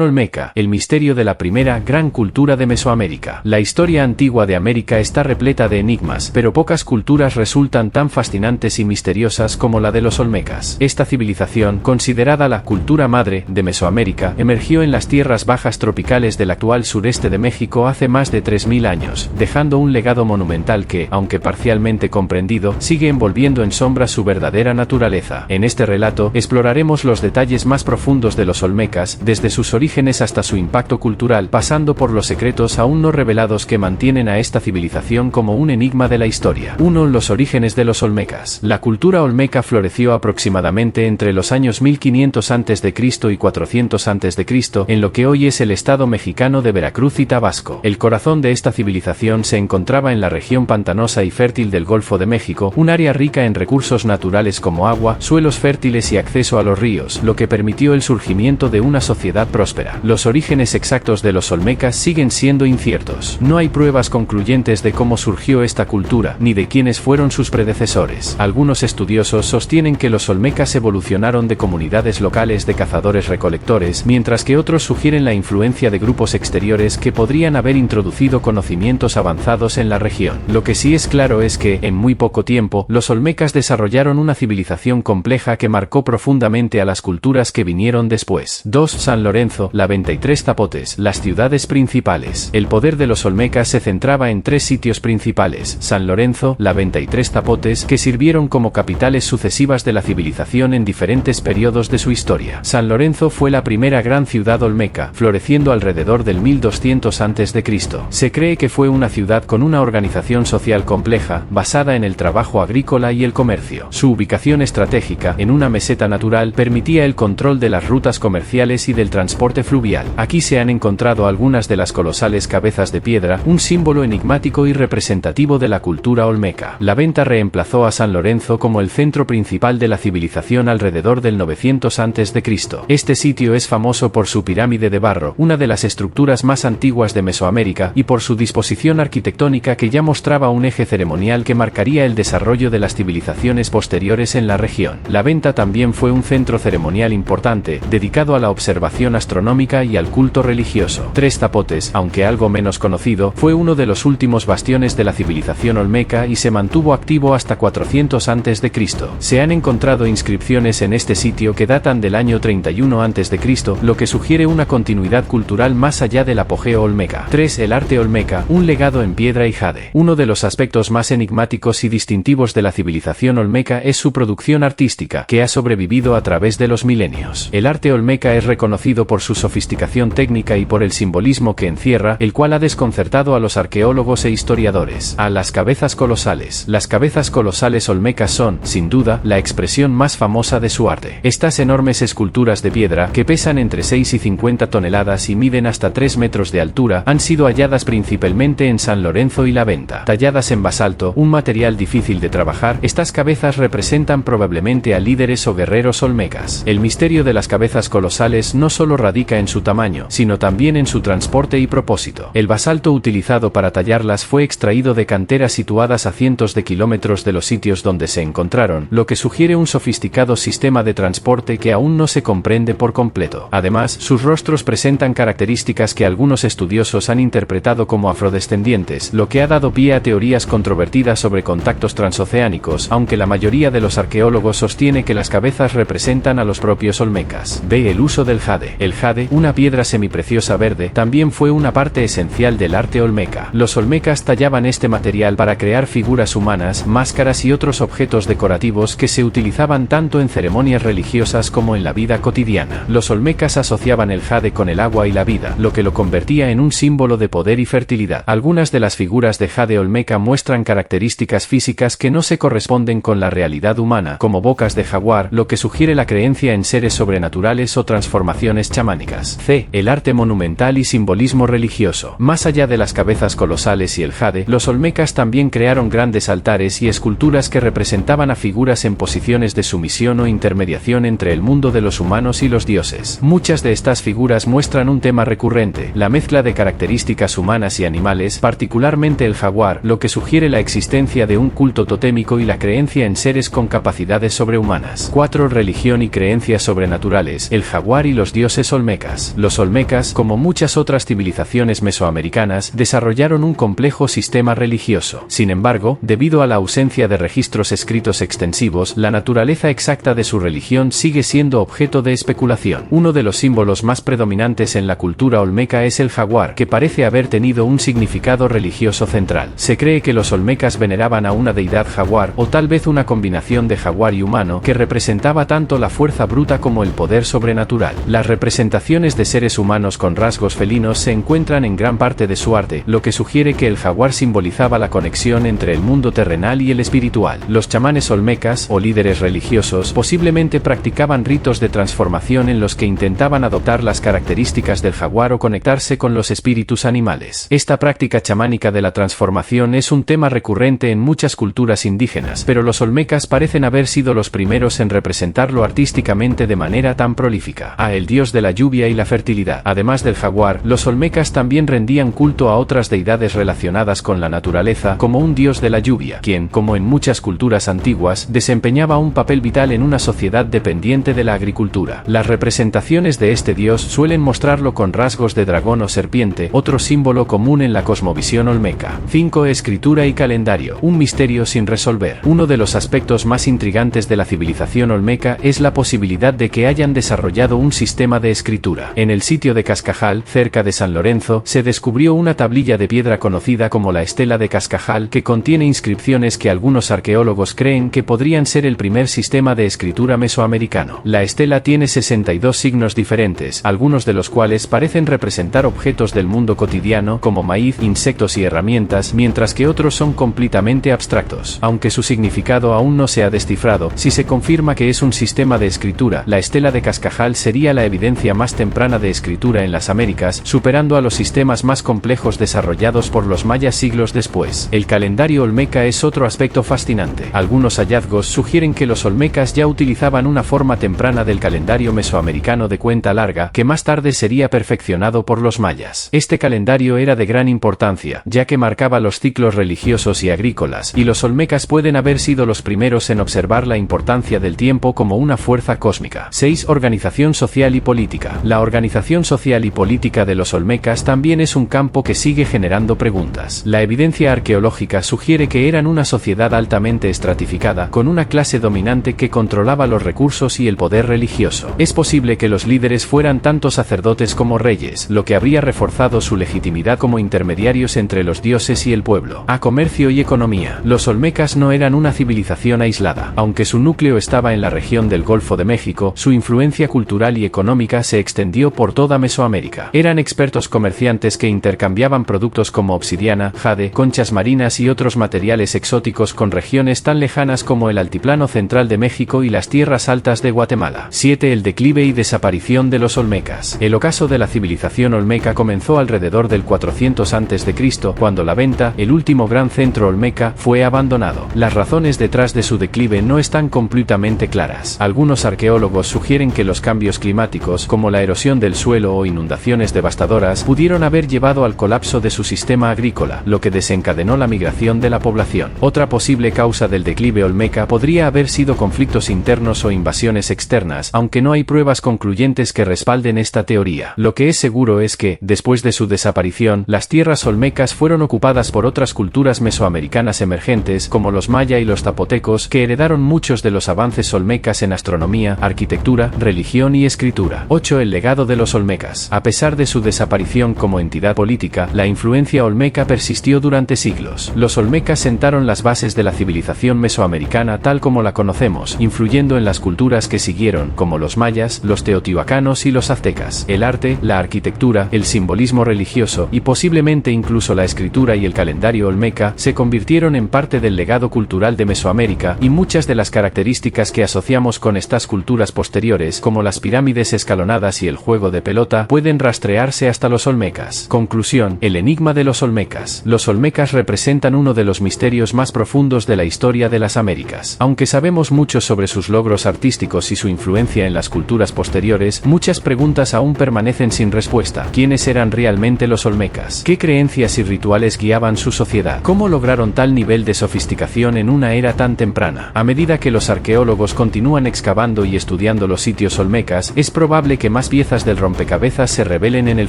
Olmeca, el misterio de la primera gran cultura de Mesoamérica. La historia antigua de América está repleta de enigmas, pero pocas culturas resultan tan fascinantes y misteriosas como la de los olmecas. Esta civilización, considerada la cultura madre de Mesoamérica, emergió en las tierras bajas tropicales del actual sureste de México hace más de 3000 años, dejando un legado monumental que, aunque parcialmente comprendido, sigue envolviendo en sombras su verdadera naturaleza. En este relato, exploraremos los detalles más profundos de los olmecas, desde sus orígenes hasta su impacto cultural, pasando por los secretos aún no revelados que mantienen a esta civilización como un enigma de la historia. 1. Los orígenes de los olmecas. La cultura olmeca floreció aproximadamente entre los años 1500 a.C. y 400 a.C. en lo que hoy es el estado mexicano de Veracruz y Tabasco. El corazón de esta civilización se encontraba en la región pantanosa y fértil del Golfo de México, un área rica en recursos naturales como agua, suelos fértiles y acceso a los ríos, lo que permitió el surgimiento de una sociedad próspera. Los orígenes exactos de los olmecas siguen siendo inciertos. No hay pruebas concluyentes de cómo surgió esta cultura, ni de quiénes fueron sus predecesores. Algunos estudiosos sostienen que los olmecas evolucionaron de comunidades locales de cazadores-recolectores, mientras que otros sugieren la influencia de grupos exteriores que podrían haber introducido conocimientos avanzados en la región. Lo que sí es claro es que, en muy poco tiempo, los olmecas desarrollaron una civilización compleja que marcó profundamente a las culturas que vinieron después. 2. San Lorenzo, la 23 Zapotes, las ciudades principales. El poder de los olmecas se centraba en 3 sitios principales: San Lorenzo, la 23 Zapotes, que sirvieron como capitales sucesivas de la civilización en diferentes periodos de su historia. San Lorenzo fue la primera gran ciudad olmeca, floreciendo alrededor del 1200 a.C. Se cree que fue una ciudad con una organización social compleja, basada en el trabajo agrícola y el comercio. Su ubicación estratégica, en una meseta natural, permitía el control de las rutas comerciales y del transporte fluvial. Aquí se han encontrado algunas de las colosales cabezas de piedra, un símbolo enigmático y representativo de la cultura olmeca. La venta reemplazó a San Lorenzo como el centro principal de la civilización alrededor del 900 a.C. Este sitio es famoso por su pirámide de barro, una de las estructuras más antiguas de Mesoamérica, y por su disposición arquitectónica que ya mostraba un eje ceremonial que marcaría el desarrollo de las civilizaciones posteriores en la región. La venta también fue un centro ceremonial importante, dedicado a la observación astronómica y al culto religioso. 3 Zapotes, aunque algo menos conocido, fue uno de los últimos bastiones de la civilización olmeca y se mantuvo activo hasta 400 a.C. Se han encontrado inscripciones en este sitio que datan del año 31 a.C., lo que sugiere una continuidad cultural más allá del apogeo olmeca. 3. El arte olmeca, un legado en piedra y jade. Uno de los aspectos más enigmáticos y distintivos de la civilización olmeca es su producción artística, que ha sobrevivido a través de los milenios. El arte olmeca es reconocido por su sofisticación técnica y por el simbolismo que encierra, el cual ha desconcertado a los arqueólogos e historiadores. A las cabezas colosales. Las cabezas colosales olmecas son, sin duda, la expresión más famosa de su arte. Estas enormes esculturas de piedra, que pesan entre 6 y 50 toneladas y miden hasta 3 metros de altura, han sido halladas principalmente en San Lorenzo y La Venta. Talladas en basalto, un material difícil de trabajar, estas cabezas representan probablemente a líderes o guerreros olmecas. El misterio de las cabezas colosales no solo radica en su tamaño, sino también en su transporte y propósito. El basalto utilizado para tallarlas fue extraído de canteras situadas a cientos de kilómetros de los sitios donde se encontraron, lo que sugiere un sofisticado sistema de transporte que aún no se comprende por completo. Además, sus rostros presentan características que algunos estudiosos han interpretado como afrodescendientes, lo que ha dado pie a teorías controvertidas sobre contactos transoceánicos, aunque la mayoría de los arqueólogos sostiene que las cabezas representan a los propios olmecas. B. El uso del jade. El jade, una piedra semipreciosa verde, también fue una parte esencial del arte olmeca. Los olmecas tallaban este material para crear figuras humanas, máscaras y otros objetos decorativos que se utilizaban tanto en ceremonias religiosas como en la vida cotidiana. Los olmecas asociaban el jade con el agua y la vida, lo que lo convertía en un símbolo de poder y fertilidad. Algunas de las figuras de jade olmeca muestran características físicas que no se corresponden con la realidad humana, como bocas de jaguar, lo que sugiere la creencia en seres sobrenaturales o transformaciones chamánicas. C. El arte monumental y simbolismo religioso. Más allá de las cabezas colosales y el jade, los olmecas también crearon grandes altares y esculturas que representaban a figuras en posiciones de sumisión o intermediación entre el mundo de los humanos y los dioses. Muchas de estas figuras muestran un tema recurrente, la mezcla de características humanas y animales, particularmente el jaguar, lo que sugiere la existencia de un culto totémico y la creencia en seres con capacidades sobrehumanas. 4. Religión y creencias sobrenaturales. El jaguar y los dioses olmecas. olmecas. Los olmecas, como muchas otras civilizaciones mesoamericanas, desarrollaron un complejo sistema religioso. Sin embargo, debido a la ausencia de registros escritos extensivos, la naturaleza exacta de su religión sigue siendo objeto de especulación. Uno de los símbolos más predominantes en la cultura olmeca es el jaguar, que parece haber tenido un significado religioso central. Se cree que los olmecas veneraban a una deidad jaguar, o tal vez una combinación de jaguar y humano, que representaba tanto la fuerza bruta como el poder sobrenatural. Las representaciones de seres humanos con rasgos felinos se encuentran en gran parte de su arte, lo que sugiere que el jaguar simbolizaba la conexión entre el mundo terrenal y el espiritual. Los chamanes olmecas, o líderes religiosos, posiblemente practicaban ritos de transformación en los que intentaban adoptar las características del jaguar o conectarse con los espíritus animales. Esta práctica chamánica de la transformación es un tema recurrente en muchas culturas indígenas, pero los olmecas parecen haber sido los primeros en representarlo artísticamente de manera tan prolífica. El dios de la lluvia y la fertilidad. Además del jaguar, los olmecas también rendían culto a otras deidades relacionadas con la naturaleza, como un dios de la lluvia, quien, como en muchas culturas antiguas, desempeñaba un papel vital en una sociedad dependiente de la agricultura. Las representaciones de este dios suelen mostrarlo con rasgos de dragón o serpiente, otro símbolo común en la cosmovisión olmeca. 5. Escritura y calendario. Un misterio sin resolver. Uno de los aspectos más intrigantes de la civilización olmeca es la posibilidad de que hayan desarrollado un sistema de escritura. En el sitio de Cascajal, cerca de San Lorenzo, se descubrió una tablilla de piedra conocida como la Estela de Cascajal, que contiene inscripciones que algunos arqueólogos creen que podrían ser el primer sistema de escritura mesoamericano. La estela tiene 62 signos diferentes, algunos de los cuales parecen representar objetos del mundo cotidiano, como maíz, insectos y herramientas, mientras que otros son completamente abstractos. Aunque su significado aún no se ha descifrado, si se confirma que es un sistema de escritura, la Estela de Cascajal sería la evidencia más temprana de escritura en las Américas, superando a los sistemas más complejos desarrollados por los mayas siglos después. El calendario olmeca es otro aspecto fascinante. Algunos hallazgos sugieren que los olmecas ya utilizaban una forma temprana del calendario mesoamericano de cuenta larga, que más tarde sería perfeccionado por los mayas. Este calendario era de gran importancia, ya que marcaba los ciclos religiosos y agrícolas, y los olmecas pueden haber sido los primeros en observar la importancia del tiempo como una fuerza cósmica. 6. Organización social y política. La organización social y política de los olmecas también es un campo que sigue generando preguntas. La evidencia arqueológica sugiere que eran una sociedad altamente estratificada, con una clase dominante que controlaba los recursos y el poder religioso. Es posible que los líderes fueran tanto sacerdotes como reyes, lo que habría reforzado su legitimidad como intermediarios entre los dioses y el pueblo. Comercio y economía. Los olmecas no eran una civilización aislada. Aunque su núcleo estaba en la región del Golfo de México, su influencia cultural y económica se extendió por toda Mesoamérica. Eran expertos comerciantes que intercambiaban productos como obsidiana, jade, conchas marinas y otros materiales exóticos con regiones tan lejanas como el altiplano central de México y las tierras altas de Guatemala. 7. El declive y desaparición de los olmecas. El ocaso de la civilización olmeca comenzó alrededor del 400 a.C., cuando la Venta, el último gran centro olmeca, fue abandonado. Las razones detrás de su declive no están completamente claras. Algunos arqueólogos sugieren que los cambios climáticos, como la erosión del suelo o inundaciones devastadoras, pudieron haber llevado al colapso de su sistema agrícola, lo que desencadenó la migración de la población. Otra posible causa del declive olmeca podría haber sido conflictos internos o invasiones externas, aunque no hay pruebas concluyentes que respalden esta teoría. Lo que es seguro es que, después de su desaparición, las tierras olmecas fueron ocupadas por otras culturas mesoamericanas emergentes, como los maya y los zapotecos, que heredaron muchos de los avances olmecas en astronomía, arquitectura, religión y escritura. 8. El legado de los olmecas. A pesar de su desaparición como entidad política, la influencia olmeca persistió durante siglos. Los olmecas sentaron las bases de la civilización mesoamericana tal como la conocemos, influyendo en las culturas que siguieron, como los mayas, los teotihuacanos y los aztecas. El arte, la arquitectura, el simbolismo religioso y posiblemente incluso la escritura y el calendario olmeca se convirtieron en parte del legado cultural de Mesoamérica, y muchas de las características que asociamos con estas culturas posteriores, como las pirámides escalonadas y el juego de pelota, pueden rastrearse hasta los olmecas. Conclusión: el enigma de los olmecas. Los olmecas representan uno de los misterios más profundos de la historia de las Américas. Aunque sabemos mucho sobre sus logros artísticos y su influencia en las culturas posteriores, muchas preguntas aún permanecen sin respuesta. ¿Quiénes eran realmente los olmecas? ¿Qué creencias y rituales guiaban su sociedad? ¿Cómo lograron tal nivel de sofisticación en una era tan temprana? A medida que los arqueólogos continúan excavando y estudiando los sitios olmecas, es probable que que más piezas del rompecabezas se revelen en el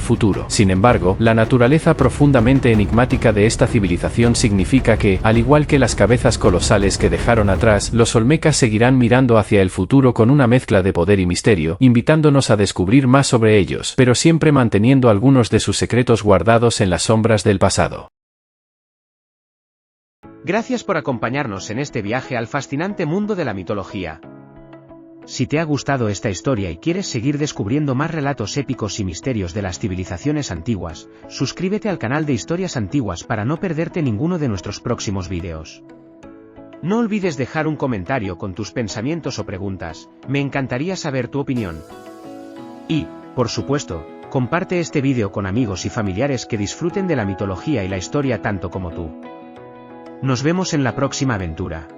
futuro. Sin embargo, la naturaleza profundamente enigmática de esta civilización significa que, al igual que las cabezas colosales que dejaron atrás, los olmecas seguirán mirando hacia el futuro con una mezcla de poder y misterio, invitándonos a descubrir más sobre ellos, pero siempre manteniendo algunos de sus secretos guardados en las sombras del pasado. Gracias por acompañarnos en este viaje al fascinante mundo de la mitología. Si te ha gustado esta historia y quieres seguir descubriendo más relatos épicos y misterios de las civilizaciones antiguas, suscríbete al canal de Historias Antiguas para no perderte ninguno de nuestros próximos vídeos. No olvides dejar un comentario con tus pensamientos o preguntas, me encantaría saber tu opinión. Y, por supuesto, comparte este vídeo con amigos y familiares que disfruten de la mitología y la historia tanto como tú. Nos vemos en la próxima aventura.